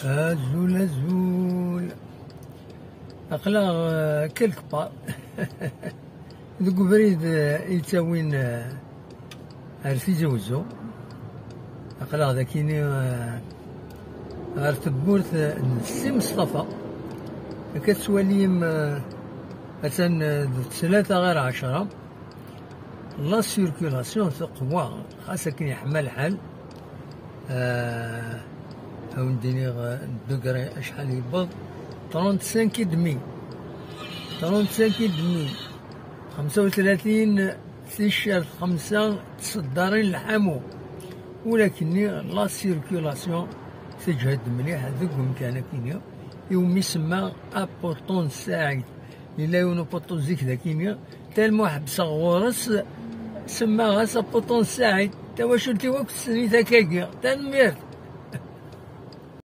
azul azul أقلا كلك بار ذوك بريد يتاوين عرفتي زوزو أقلا ذاكيني غير تبورت السي مصطفى كتسواليم مثلا 3 غير 10 لا سيركولاسيون تقوى خاصة كي يحمل الحال أو نديني الدقري شحال يبض 35 دمي 35 تيشيرت 5 تصدرين الحمو ولكني لا سيركولاسيون تجهد مليح هذوك مكان كينيا يوم يسمى أبوطون ساعد إلا يونو بوطون زيك ذاكينيا تالمو حبس غورس سما غاس أبوطون ساعد تا واش نتي وقت سنيتا كاكيا تنميرت